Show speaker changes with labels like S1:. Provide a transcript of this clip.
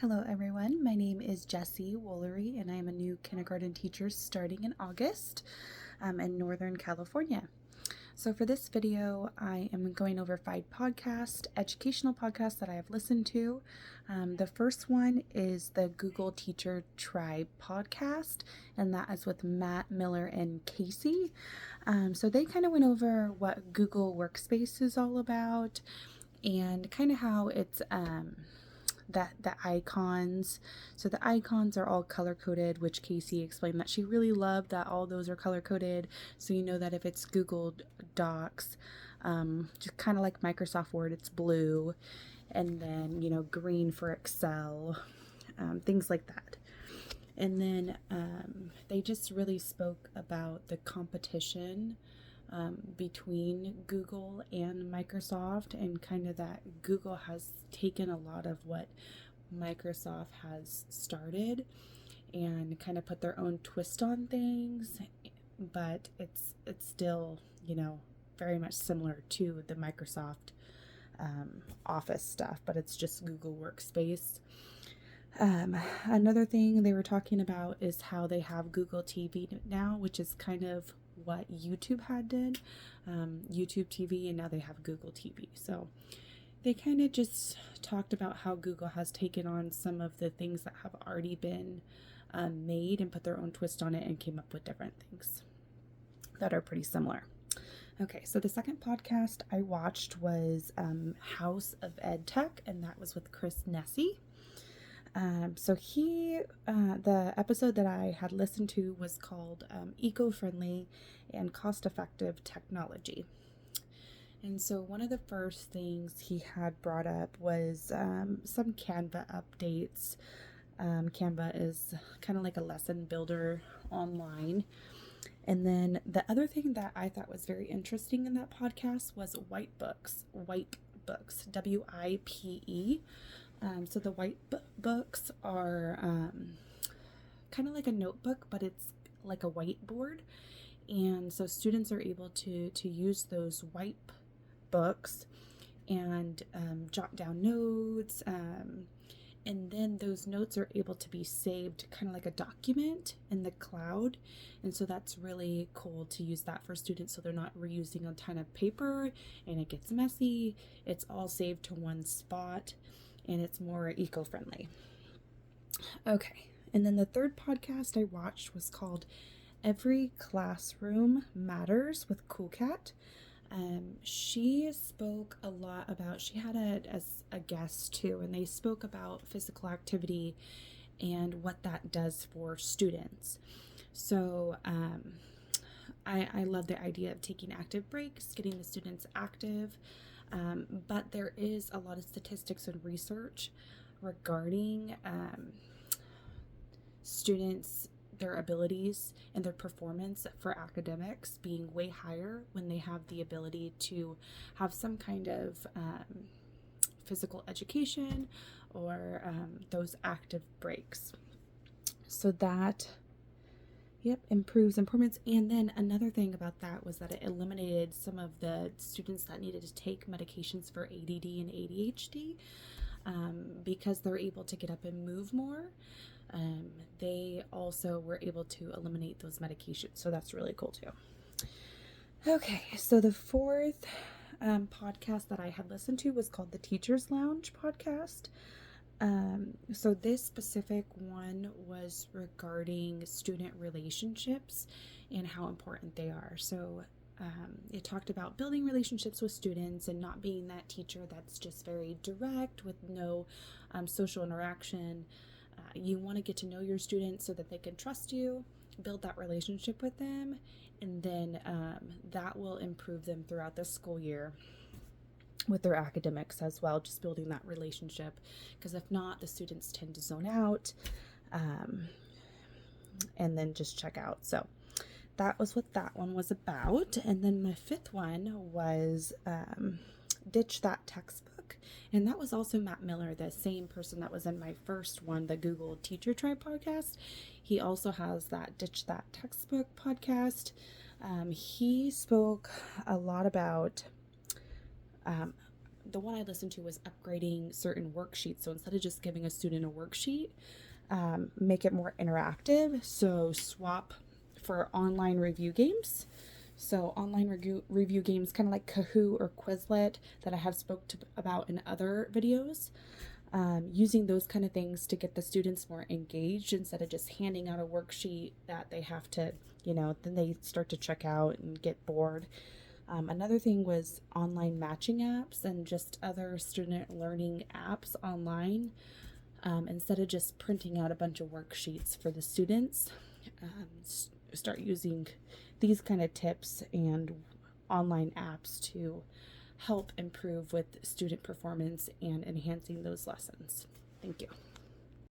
S1: Hello everyone, my name is Jessie Woolery and I am a new kindergarten teacher starting in August in Northern California. So for this video, I am going over 5 educational podcasts that I have listened to. The first one is the Google Teacher Tribe podcast, and that is with Matt Miller and Casey. So they kind of went over what Google Workspace is all about and kind of how it's that the icons. So the icons are all color coded, which Casey explained that she really loved that all those are color coded. So you know that if it's Google Docs, just kind of like Microsoft Word, it's blue, and then green for Excel, things like that. And then they just really spoke about the competition between Google and Microsoft, and kind of that Google has taken a lot of what Microsoft has started and kind of put their own twist on things, but it's still very much similar to the Microsoft Office stuff, but it's just Google Workspace. Another thing they were talking about is how they have Google TV now, which is kind of what YouTube had did, YouTube TV, and now they have Google TV. So they kind of just talked about how Google has taken on some of the things that have already been made and put their own twist on it and came up with different things that are pretty similar. Okay, so the second podcast I watched was House of EdTech, and that was with Chris Nesi. So the episode that I had listened to was called Eco-Friendly and Cost-Effective Technology. And so one of the first things he had brought up was some Canva updates. Canva is kind of like a lesson builder online. And then the other thing that I thought was very interesting in that podcast was Whitebooks, WIPE. So the Whitebooks are kind of like a notebook, but it's like a whiteboard. And so students are able to use those white books and jot down notes. And then those notes are able to be saved kind of like a document in the cloud. And so that's really cool to use that for students, so they're not reusing a ton of paper and it gets messy. It's all saved to one spot and it's more eco-friendly. Okay, and then the third podcast I watched was called Every Classroom Matters with Cool Cat. She spoke a lot about, she had it as a guest too, and they spoke about physical activity and what that does for students. So I love the idea of taking active breaks, getting the students active, but there is a lot of statistics and research regarding students, their abilities and their performance for academics being way higher when they have the ability to have some kind of physical education or those active breaks. So that improvements. And then another thing about that was that it eliminated some of the students that needed to take medications for ADD and ADHD because they're able to get up and move more. They also were able to eliminate those medications, so that's really cool too. Okay, so the fourth podcast that I had listened to was called the Teachers Lounge podcast. So this specific one was regarding student relationships and how important they are. So it talked about building relationships with students and not being that teacher that's just very direct with no social interaction. You want to get to know your students so that they can trust you, build that relationship with them, and then that will improve them throughout the school year with their academics as well, just building that relationship, because if not, the students tend to zone out and then just check out. So that was what that one was about. And then my fifth one was Ditch That Textbook, and that was also Matt Miller, the same person that was in my first one, the Google Teacher Tribe podcast. He also has that Ditch That Textbook podcast. He spoke a lot about the one I listened to was upgrading certain worksheets. So instead of just giving a student a worksheet, make it more interactive. So swap for online review games. So online review games, kind of like Kahoot or Quizlet that I have about in other videos. Using those kind of things to get the students more engaged instead of just handing out a worksheet that they have to, then they start to check out and get bored. Another thing was online matching apps and just other student learning apps online. Instead of just printing out a bunch of worksheets for the students, start using these kind of tips and online apps to help improve with student performance and enhancing those lessons. Thank you.